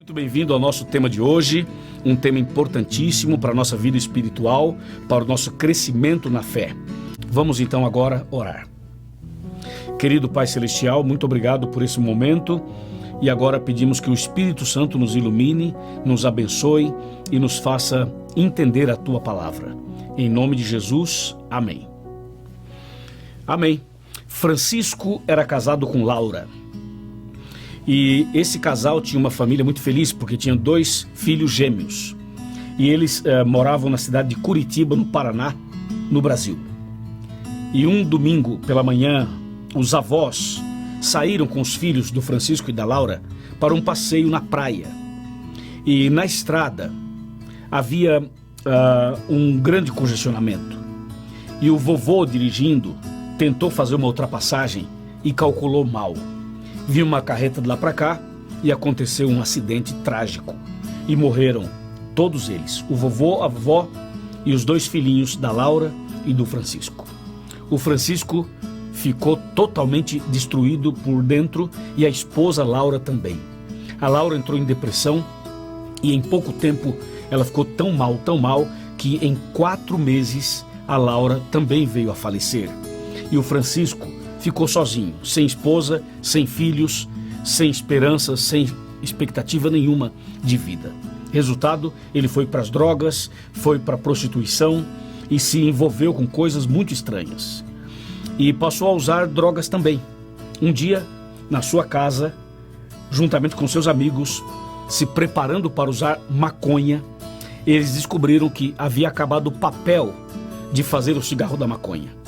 Muito bem-vindo ao nosso tema de hoje, um tema importantíssimo para a nossa vida espiritual, para o nosso crescimento na fé. Vamos então agora orar. Querido Pai Celestial, muito obrigado por esse momento e agora pedimos que o Espírito Santo nos ilumine, nos abençoe e nos faça entender a Tua Palavra. Em nome de Jesus, amém. Amém. Francisco era casado com Laura. E esse casal tinha uma família muito feliz, porque tinha 2 filhos gêmeos. E eles moravam na cidade de Curitiba, no Paraná, no Brasil. E um domingo pela manhã, os avós saíram com os filhos do Francisco e da Laura para um passeio na praia. E na estrada havia um grande congestionamento. E o vovô, dirigindo, tentou fazer uma ultrapassagem e calculou mal. Viu uma carreta de lá para cá e aconteceu um acidente trágico. E morreram todos eles, o vovô, a vovó e os 2 filhinhos da Laura e do Francisco. O Francisco ficou totalmente destruído por dentro e a esposa Laura também. A Laura entrou em depressão e em pouco tempo ela ficou tão mal, que em 4 meses a Laura também veio a falecer. E o Francisco ficou sozinho, sem esposa, sem filhos, sem esperança, sem expectativa nenhuma de vida. Resultado, ele foi para as drogas, foi para a prostituição e se envolveu com coisas muito estranhas. E passou a usar drogas também. Um dia, na sua casa, juntamente com seus amigos, se preparando para usar maconha, eles descobriram que havia acabado o papel de fazer o cigarro da maconha.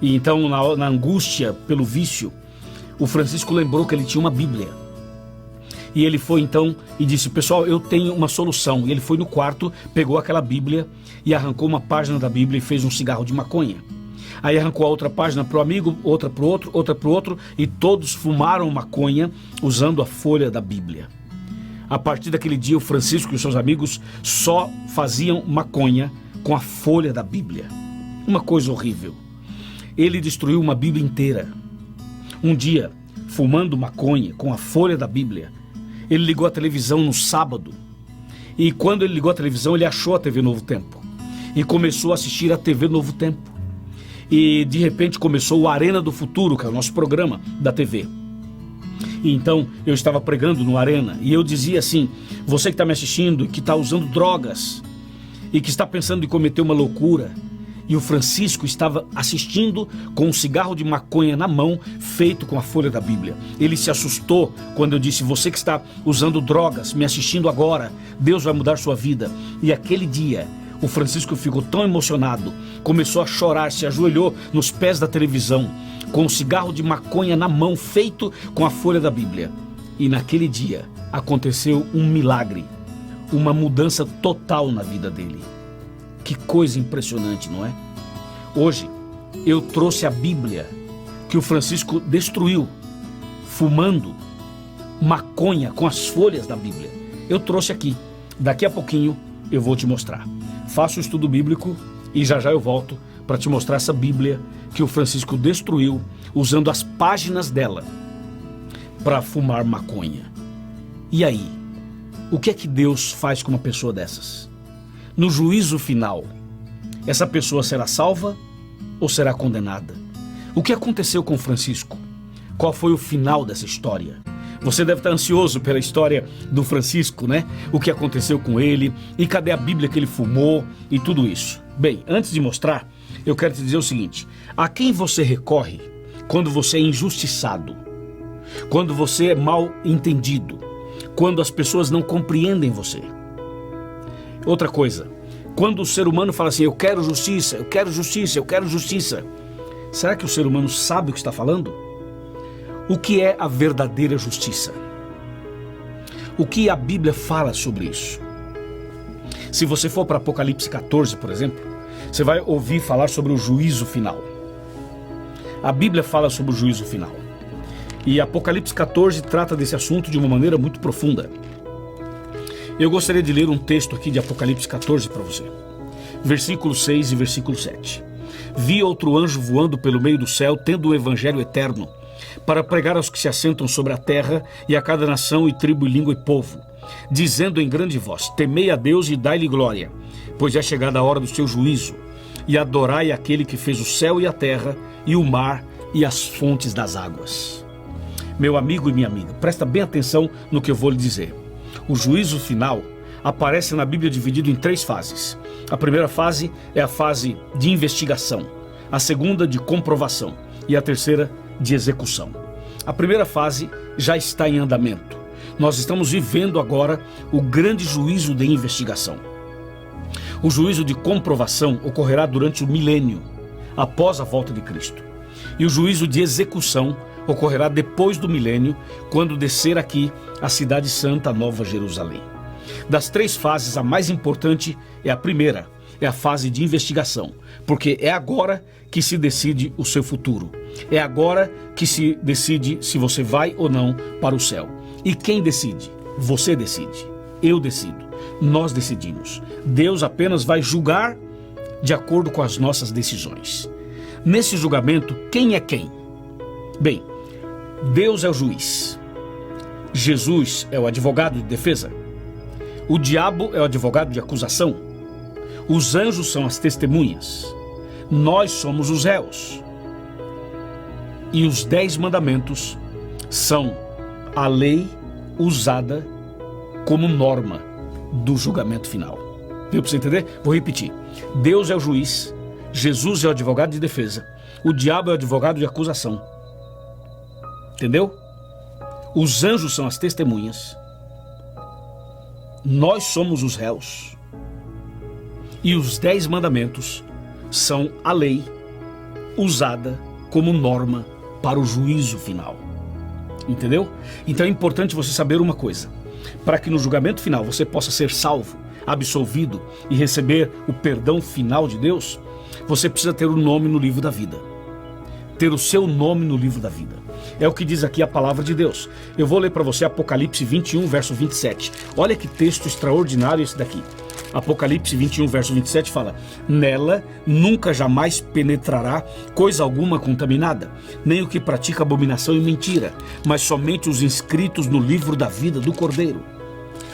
E então, na angústia pelo vício, o Francisco lembrou que ele tinha uma Bíblia. E ele foi então e disse: pessoal, eu tenho uma solução. E ele foi no quarto, pegou aquela Bíblia e arrancou uma página da Bíblia e fez um cigarro de maconha. Aí arrancou a outra página para o amigo, outra para o outro, outra para o outro, e todos fumaram maconha usando a folha da Bíblia. A partir daquele dia, o Francisco e os seus amigos só faziam maconha com a folha da Bíblia. Uma coisa horrível. Ele destruiu uma Bíblia inteira. Um dia, fumando maconha com a folha da Bíblia, ele ligou a televisão no sábado. E quando ele ligou a televisão, ele achou a TV Novo Tempo. E começou a assistir a TV Novo Tempo. E de repente começou o Arena do Futuro, que é o nosso programa da TV. E então eu estava pregando no Arena e eu dizia assim: você que está me assistindo, que está usando drogas e que está pensando em cometer uma loucura. E o Francisco estava assistindo com um cigarro de maconha na mão, feito com a folha da Bíblia. Ele se assustou quando eu disse: você que está usando drogas, me assistindo agora, Deus vai mudar sua vida. E aquele dia, o Francisco ficou tão emocionado, começou a chorar, se ajoelhou nos pés da televisão, com um cigarro de maconha na mão, feito com a folha da Bíblia. E naquele dia, aconteceu um milagre, uma mudança total na vida dele. Que coisa impressionante, não é? Hoje, eu trouxe a Bíblia que o Francisco destruiu, fumando maconha com as folhas da Bíblia. Eu trouxe aqui. Daqui a pouquinho eu vou te mostrar. Faça o estudo bíblico e já eu volto para te mostrar essa Bíblia que o Francisco destruiu, usando as páginas dela para fumar maconha. E aí? O que é que Deus faz com uma pessoa dessas? No juízo final, essa pessoa será salva ou será condenada? O que aconteceu com Francisco? Qual foi o final dessa história? Você deve estar ansioso pela história do Francisco, né? O que aconteceu com ele e cadê a Bíblia que ele fumou e tudo isso. Bem, antes de mostrar, eu quero te dizer o seguinte: a quem você recorre quando você é injustiçado? Quando você é mal entendido? Quando as pessoas não compreendem você? Outra coisa, quando o ser humano fala assim: eu quero justiça, eu quero justiça, eu quero justiça, será que o ser humano sabe o que está falando? O que é a verdadeira justiça? O que a Bíblia fala sobre isso? Se você for para Apocalipse 14, por exemplo, você vai ouvir falar sobre o juízo final. A Bíblia fala sobre o juízo final. E Apocalipse 14 trata desse assunto de uma maneira muito profunda. Eu gostaria de ler um texto aqui de Apocalipse 14 para você. Versículo 6 e versículo 7. Vi outro anjo voando pelo meio do céu, tendo o evangelho eterno, para pregar aos que se assentam sobre a terra, e a cada nação e tribo e língua e povo. dizendo em grande voz: temei a Deus e dai-lhe glória, pois é chegada a hora do seu juízo, e adorai aquele que fez o céu e a terra, e o mar e as fontes das águas. Meu amigo e minha amiga, presta bem atenção no que eu vou lhe dizer. O juízo final aparece na Bíblia dividido em 3 fases. A primeira fase é a fase de investigação, a segunda de comprovação e a terceira de execução. A primeira fase já está em andamento. Nós estamos vivendo agora o grande juízo de investigação. O juízo de comprovação ocorrerá durante o milênio, após a volta de Cristo. E o juízo de execução ocorrerá depois do milênio, quando descer aqui a cidade santa, a Nova Jerusalém. Das 3 fases, a mais importante é a primeira, é a fase de investigação, porque é agora que se decide o seu futuro. É agora que se decide se você vai ou não para o céu. E quem decide? Você decide. Eu decido. Nós decidimos. Deus apenas vai julgar de acordo com as nossas decisões. Nesse julgamento, quem é quem? Bem, Deus é o juiz. Jesus é o advogado de defesa. O diabo é o advogado de acusação. Os anjos são as testemunhas. Nós somos os réus. E os 10 mandamentos são a lei usada como norma do julgamento final. Deu para você entender? Vou repetir. Deus é o juiz, Jesus é o advogado de defesa, o diabo é o advogado de acusação. Entendeu? Os anjos são as testemunhas. Nós somos os réus. E os 10 mandamentos são a lei usada como norma para o juízo final. Entendeu? Então é importante você saber uma coisa. Para que no julgamento final você possa ser salvo, absolvido e receber o perdão final de Deus, você precisa ter o nome no livro da vida. Ter o seu nome no livro da vida. É o que diz aqui a palavra de Deus. Eu vou ler para você Apocalipse 21, verso 27. Olha que texto extraordinário esse daqui. Apocalipse 21, verso 27 fala: nela nunca jamais penetrará coisa alguma contaminada, nem o que pratica abominação e mentira, mas somente os inscritos no livro da vida do Cordeiro.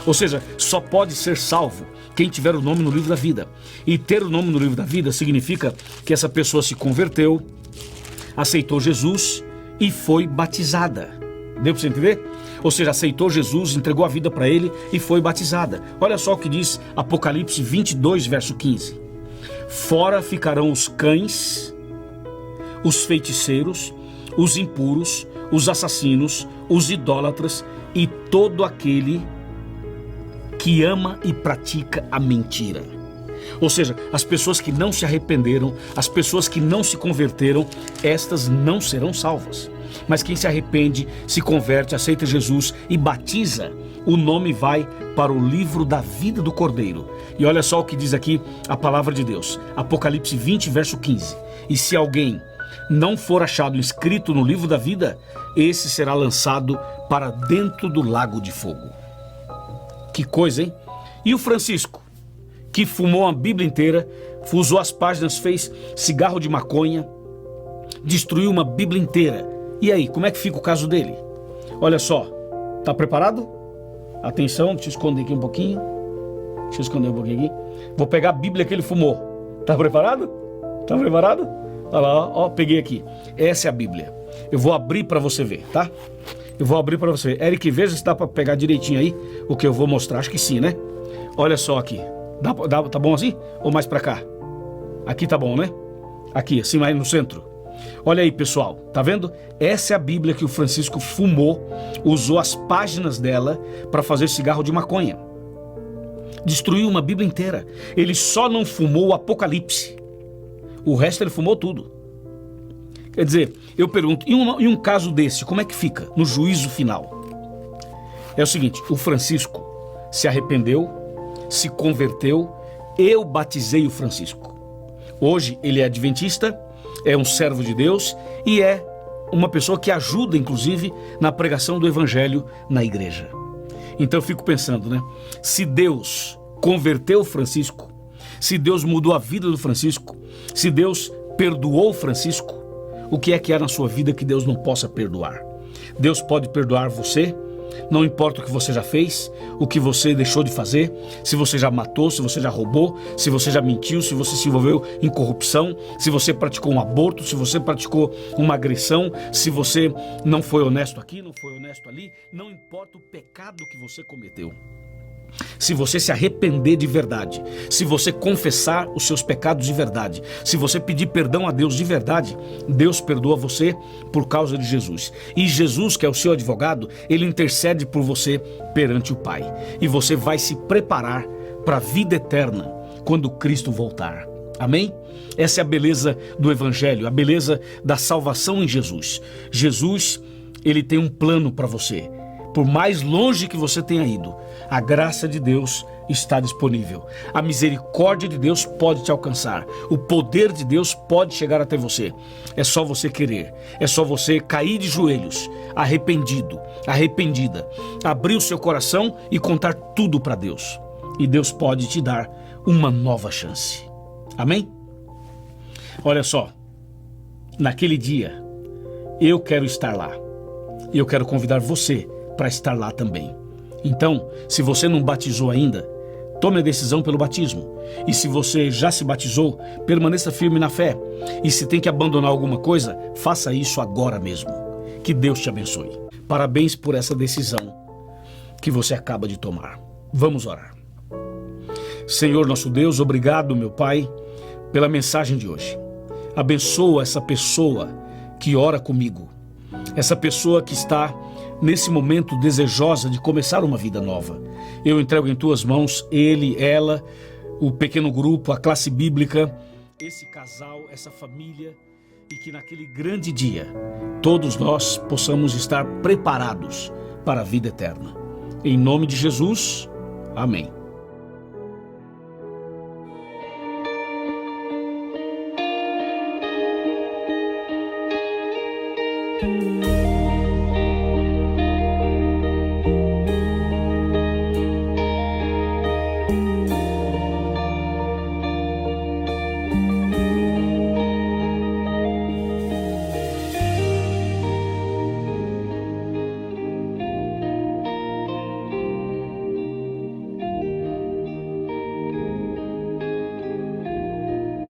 Ou seja, só pode ser salvo quem tiver o nome no livro da vida. E ter o nome no livro da vida significa que essa pessoa se converteu, aceitou Jesus e foi batizada. Deu para você entender? Ou seja, aceitou Jesus, entregou a vida para ele e foi batizada. Olha só o que diz Apocalipse 22, verso 15. Fora ficarão os cães, os feiticeiros, os impuros, os assassinos, os idólatras e todo aquele que ama e pratica a mentira. Ou seja, as pessoas que não se arrependeram, as pessoas que não se converteram, estas não serão salvas. Mas quem se arrepende, se converte, aceita Jesus e batiza, o nome vai para o livro da vida do Cordeiro. E olha só o que diz aqui a palavra de Deus. Apocalipse 20, verso 15. E se alguém não for achado inscrito no livro da vida, esse será lançado para dentro do lago de fogo. Que coisa, hein? E o Francisco, que fumou a Bíblia inteira, usou as páginas, fez cigarro de maconha, destruiu uma Bíblia inteira. E aí, como é que fica o caso dele? Olha só, tá preparado? Atenção, deixa eu esconder aqui um pouquinho. Deixa eu esconder um pouquinho aqui. Vou pegar a Bíblia que ele fumou. Tá preparado? Tá preparado? Olha lá, ó, peguei aqui. Essa é a Bíblia. Eu vou abrir para você ver, tá? Eu vou abrir para você ver. Eric, veja se dá para pegar direitinho aí o que eu vou mostrar. Acho que sim, né? Olha só aqui. Tá bom assim? Ou mais para cá? Aqui tá bom, né? Aqui, assim, mais no centro. Olha aí, pessoal, tá vendo? Essa é a Bíblia que o Francisco fumou, usou as páginas dela para fazer cigarro de maconha. Destruiu uma Bíblia inteira. Ele só não fumou o Apocalipse. O resto ele fumou tudo. Quer dizer, eu pergunto, em um caso desse, como é que fica no juízo final? É o seguinte, o Francisco se arrependeu, se converteu, eu batizei o Francisco. Hoje ele é adventista, é um servo de Deus e é uma pessoa que ajuda, inclusive, na pregação do Evangelho na igreja. Então eu fico pensando, né? Se Deus converteu o Francisco, se Deus mudou a vida do Francisco, se Deus perdoou o Francisco, o que é que há na sua vida que Deus não possa perdoar? Deus pode perdoar você, Não importa o que você já fez, o que você deixou de fazer, se você já matou, se você já roubou, se você já mentiu, se você se envolveu em corrupção, se você praticou um aborto, se você praticou uma agressão, se você não foi honesto aqui, não foi honesto ali, não importa o pecado que você cometeu. Se você se arrepender de verdade, se você confessar os seus pecados de verdade, se você pedir perdão a Deus de verdade, Deus perdoa você por causa de Jesus. E Jesus, que é o seu advogado, ele intercede por você perante o Pai. E você vai se preparar para a vida eterna quando Cristo voltar. Amém? Essa é a beleza do Evangelho, a beleza da salvação em Jesus. Jesus, ele tem um plano para você. Por mais longe que você tenha ido, a graça de Deus está disponível. A misericórdia de Deus pode te alcançar. O poder de Deus pode chegar até você. É só você querer. É só você cair de joelhos, arrependido, arrependida, abrir o seu coração e contar tudo para Deus. E Deus pode te dar uma nova chance. Amém? Olha só, naquele dia, eu quero estar lá. E eu quero convidar você para estar lá também. Então, se você não batizou ainda, tome a decisão pelo batismo. E se você já se batizou, permaneça firme na fé. E se tem que abandonar alguma coisa, faça isso agora mesmo. Que Deus te abençoe. Parabéns por essa decisão que você acaba de tomar. Vamos orar. Senhor nosso Deus, obrigado, meu Pai, pela mensagem de hoje. Abençoa essa pessoa que ora comigo. Essa pessoa que está nesse momento desejosa de começar uma vida nova. Eu entrego em tuas mãos ele, ela, o pequeno grupo, a classe bíblica, esse casal, essa família, e que naquele grande dia todos nós possamos estar preparados para a vida eterna. Em nome de Jesus, amém.